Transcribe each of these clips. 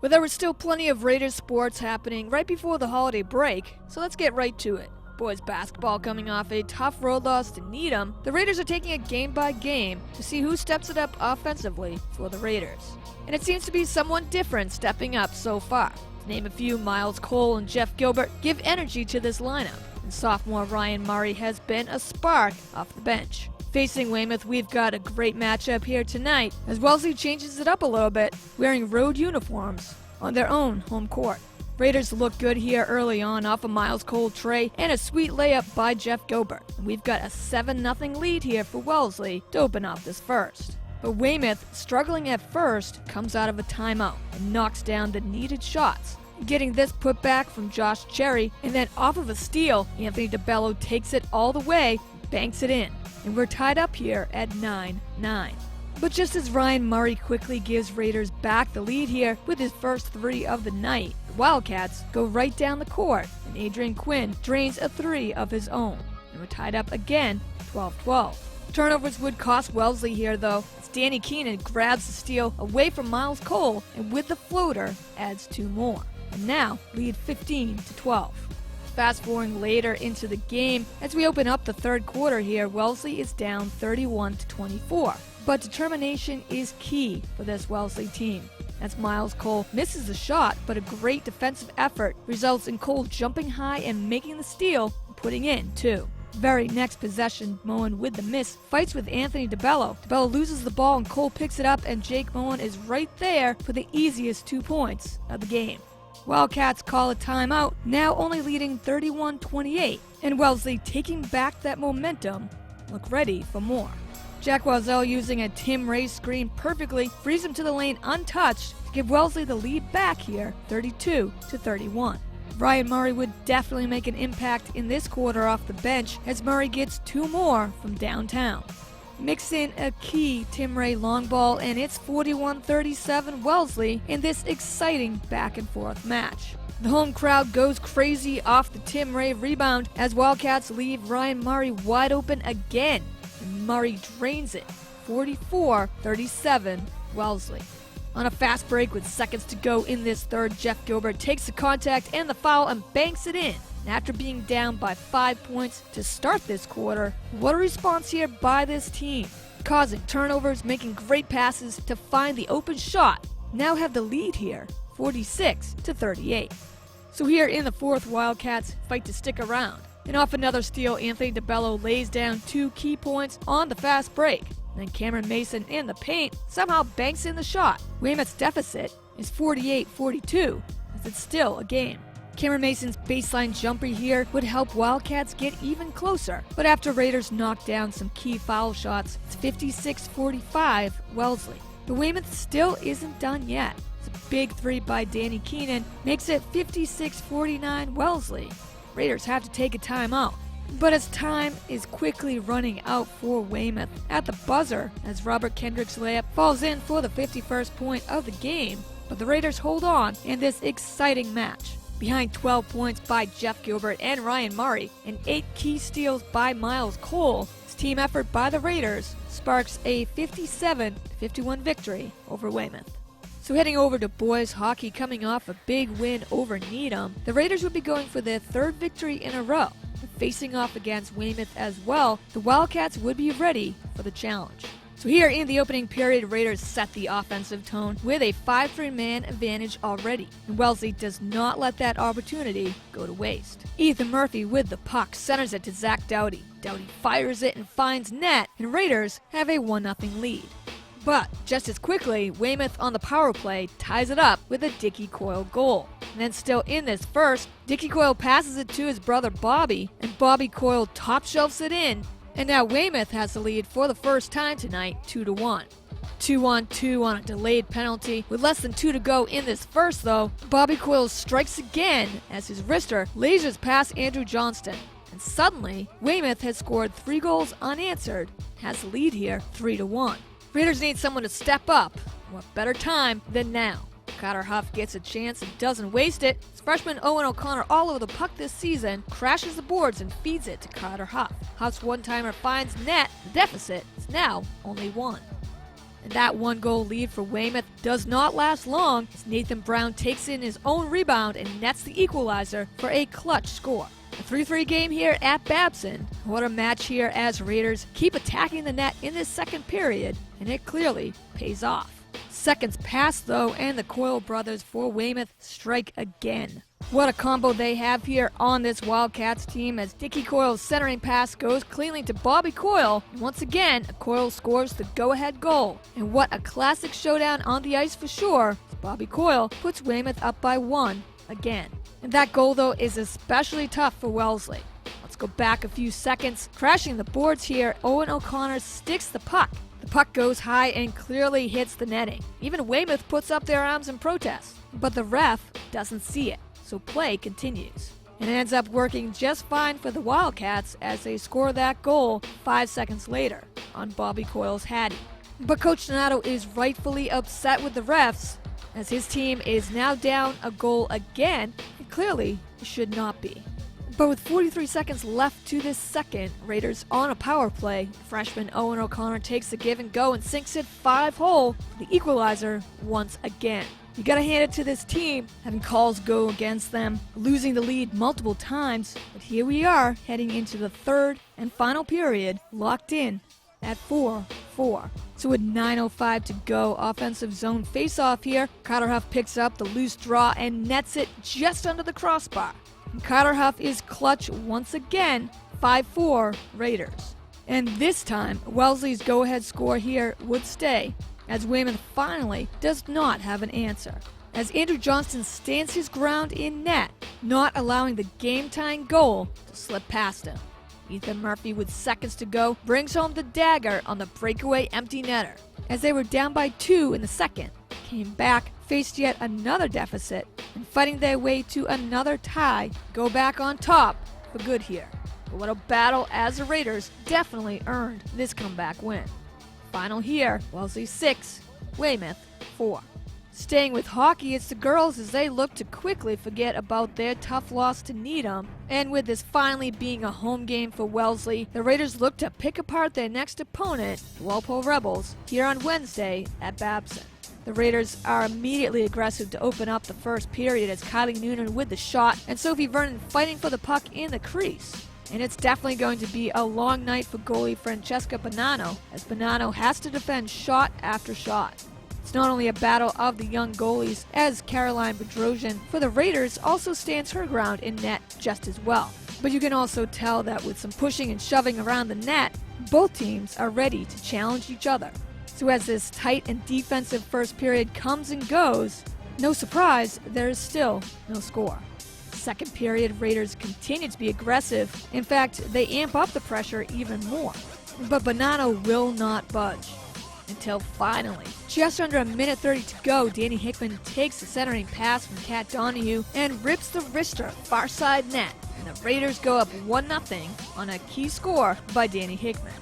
Well, there was still plenty of Raiders sports happening right before the holiday break, so let's get right to it. Boys basketball coming off a tough road loss to Needham, the Raiders are taking it game by game to see who steps it up offensively for the Raiders. And it seems to be someone different stepping up so far. To name a few, Miles Cole and Jeff Gilbert give energy to this lineup, and sophomore Ryan Murray has been a spark off the bench. Facing Weymouth, we've got a great matchup here tonight, as Wellesley changes it up a little bit, wearing road uniforms on their own home court. Raiders look good here early on off a Miles Cole tray and a sweet layup by Jeff Gilbert. And we've got a 7-0 lead here for Wellesley to open up this first. But Weymouth, struggling at first, comes out of a timeout and knocks down the needed shots. Getting this put back from Josh Cherry, and then off of a steal, Anthony DeBello takes it all the way, banks it in. And we're tied up here at 9-9. But just as Ryan Murray quickly gives Raiders back the lead here with his first three of the night, the Wildcats go right down the court, and Adrian Quinn drains a three of his own. And we're tied up again, 12-12. Turnovers would cost Wellesley here though, as Danny Keenan grabs the steal away from Miles Cole, and with the floater, adds two more. And now, lead 15-12. Fast forwarding later into the game, as we open up the third quarter here, Wellesley is down 31-24. But determination is key for this Wellesley team. As Miles Cole misses the shot, but a great defensive effort results in Cole jumping high and making the steal, and putting in two. Very next possession, Moen with the miss fights with Anthony DeBello. DeBello loses the ball and Cole picks it up, and Jake Moen is right there for the easiest 2 points of the game. Wildcats call a timeout, now only leading 31-28, and Wellesley, taking back that momentum, look ready for more. Jack Wazell, using a Tim Ray screen perfectly, frees him to the lane untouched to give Wellesley the lead back here, 32-31. Ryan Murray would definitely make an impact in this quarter off the bench, as Murray gets two more from downtown. Mix in a key Tim Ray long ball, and it's 41-37 Wellesley in this exciting back and forth match. The home crowd goes crazy off the Tim Ray rebound as Wildcats leave Ryan Murray wide open again. And Murray drains it, 44-37 Wellesley. On a fast break with seconds to go in this third, Jeff Gilbert takes the contact and the foul and banks it in. And after being down by 5 points to start this quarter, what a response here by this team. Causing turnovers, making great passes to find the open shot. Now have the lead here, 46-38. So here in the fourth, Wildcats fight to stick around. And off another steal, Anthony DeBello lays down two key points on the fast break. Then Cameron Mason in the paint somehow banks in the shot. Weymouth's deficit is 48-42, as it's still a game. Cameron Mason's baseline jumper here would help Wildcats get even closer. But after Raiders knock down some key foul shots, it's 56-45 Wellesley. But Weymouth still isn't done yet. It's a big three by Danny Keenan makes it 56-49 Wellesley. Raiders have to take a timeout. But as time is quickly running out for Weymouth at the buzzer, as Robert Kendrick's layup falls in for the 51st point of the game, but the Raiders hold on in this exciting match. Behind 12 points by Jeff Gilbert and Ryan Murray, and 8 key steals by Miles Cole, this team effort by the Raiders sparks a 57-51 victory over Weymouth. So heading over to boys hockey, coming off a big win over Needham, the Raiders would be going for their third victory in a row. Facing off against Weymouth as well, the Wildcats would be ready for the challenge. So here in the opening period, Raiders set the offensive tone with a 5-3 man advantage already, and Wellesley does not let that opportunity go to waste. Ethan Murphy with the puck centers it to Zach Doughty. Doughty fires it and finds net, and Raiders have a 1-0 lead. But just as quickly, Weymouth on the power play ties it up with a Dickie Coyle goal. And then still in this first, Dickie Coyle passes it to his brother Bobby, and Bobby Coyle top shelves it in. And now Weymouth has the lead for the first time tonight, 2-1. 2-on-2 on a delayed penalty. With less than 2 to go in this first though, Bobby Coyle strikes again as his wrister lasers past Andrew Johnston. And suddenly, Weymouth has scored 3 goals unanswered, has the lead here, 3-1. Raiders need someone to step up. What better time than now? Carter Huff gets a chance and doesn't waste it. As freshman Owen O'Connor, all over the puck this season, crashes the boards and feeds it to Carter Huff. Huff's one-timer finds net. The deficit is now only 1. And that 1-goal lead for Weymouth does not last long as Nathan Brown takes in his own rebound and nets the equalizer for a clutch score. A 3-3 game here at Babson. What a match here as Raiders keep attacking the net in this second period, and it clearly pays off. Seconds pass though, and the Coyle brothers for Weymouth strike again. What a combo they have here on this Wildcats team as Dickie Coyle's centering pass goes cleanly to Bobby Coyle. And once again, Coyle scores the go-ahead goal. And what a classic showdown on the ice for sure. Bobby Coyle puts Weymouth up by 1 again. And that goal though is especially tough for Wellesley. Let's go back a few seconds. Crashing the boards here, Owen O'Connor sticks the puck. The puck goes high and clearly hits the netting. Even Weymouth puts up their arms in protest. But the ref doesn't see it. So play continues. And it ends up working just fine for the Wildcats as they score that goal 5 seconds later on Bobby Coyle's Hattie. But Coach Donato is rightfully upset with the refs as his team is now down a goal again and clearly should not be. But with 43 seconds left to this second, Raiders on a power play, freshman Owen O'Connor takes the give and go and sinks it 5-hole, the equalizer once again. You gotta hand it to this team, having calls go against them, losing the lead multiple times, but here we are heading into the third and final period, locked in at 4-4. So with 9:05 to go, offensive zone face-off here, Carter Huff picks up the loose draw and nets it just under the crossbar. And Carter Huff is clutch once again, 5-4 Raiders. And this time, Wellesley's go-ahead score here would stay, as Weymouth finally does not have an answer. As Andrew Johnston stands his ground in net, not allowing the game-tying goal to slip past him. Ethan Murphy, with seconds to go, brings home the dagger on the breakaway empty netter. As they were down by 2 in the second, came back, faced yet another deficit, and fighting their way to another tie, go back on top for good here. But what a battle as the Raiders definitely earned this comeback win. Final here, Wellesley 6, Weymouth 4. Staying with hockey, it's the girls as they look to quickly forget about their tough loss to Needham. And with this finally being a home game for Wellesley, the Raiders look to pick apart their next opponent, the Walpole Rebels, here on Wednesday at Babson. The Raiders are immediately aggressive to open up the first period as Kylie Noonan with the shot and Sophie Vernon fighting for the puck in the crease. And it's definitely going to be a long night for goalie Francesca Bonanno, as Bonanno has to defend shot after shot. It's not only a battle of the young goalies, as Caroline Bedrosian for the Raiders also stands her ground in net just as well. But you can also tell that with some pushing and shoving around the net, both teams are ready to challenge each other. So as this tight and defensive first period comes and goes, no surprise, there is still no score. Second period, Raiders continue to be aggressive. In fact, they amp up the pressure even more. But Bonanno will not budge. Until finally, just under a minute 30 to go, Danny Hickman takes the centering pass from Kat Donahue and rips the wrister far side net. And the Raiders go up 1-0 on a key score by Danny Hickman.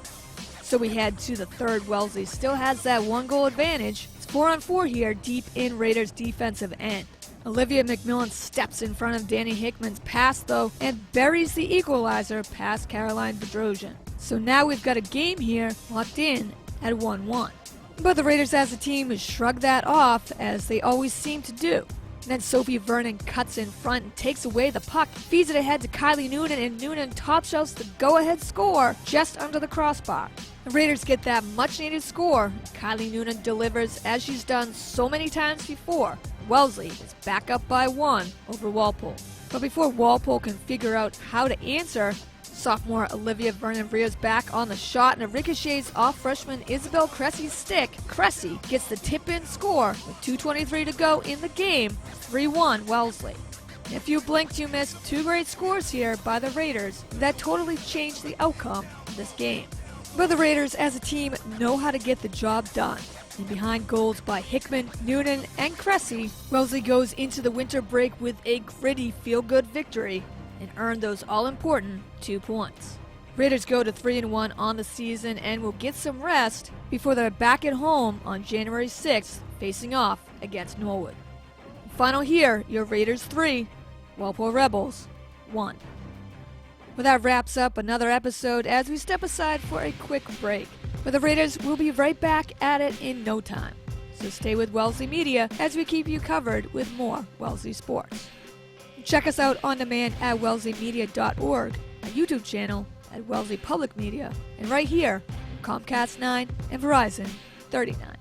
So we head to the third. Wellesley still has that 1-goal advantage. It's 4-on-4 here deep in Raiders' defensive end. Olivia McMillan steps in front of Danny Hickman's pass, though, and buries the equalizer past Caroline Bedrosian. So now we've got a game here locked in at 1-1. But the Raiders as a team shrug that off, as they always seem to do. And then Sophie Vernon cuts in front and takes away the puck, feeds it ahead to Kylie Noonan, and Noonan top shelves the go-ahead score just under the crossbar. The Raiders get that much-needed score. Kylie Noonan delivers as she's done so many times before. Wellesley is back up by 1 over Walpole. But before Walpole can figure out how to answer, sophomore Olivia Vernon rears back on the shot and it ricochets off freshman Isabel Cressy's stick. Cressy gets the tip-in score with 2:23 to go in the game, 3-1 Wellesley. And if you blinked, you missed 2 great scores here by the Raiders that totally changed the outcome of this game. But the Raiders as a team know how to get the job done. And behind goals by Hickman, Noonan, and Cressy, Wellesley goes into the winter break with a gritty feel-good victory and earned those all-important 2 points. Raiders go to 3-1 on the season and will get some rest before they're back at home on January 6th, facing off against Norwood. Final here, your Raiders 3, Walpole Rebels 1. Well, that wraps up another episode as we step aside for a quick break. But the Raiders will be right back at it in no time. So stay with Wellesley Media as we keep you covered with more Wellesley sports. Check us out on demand at wellesleymedia.org, our YouTube channel at Wellesley Public Media, and right here, Comcast 9 and Verizon 39.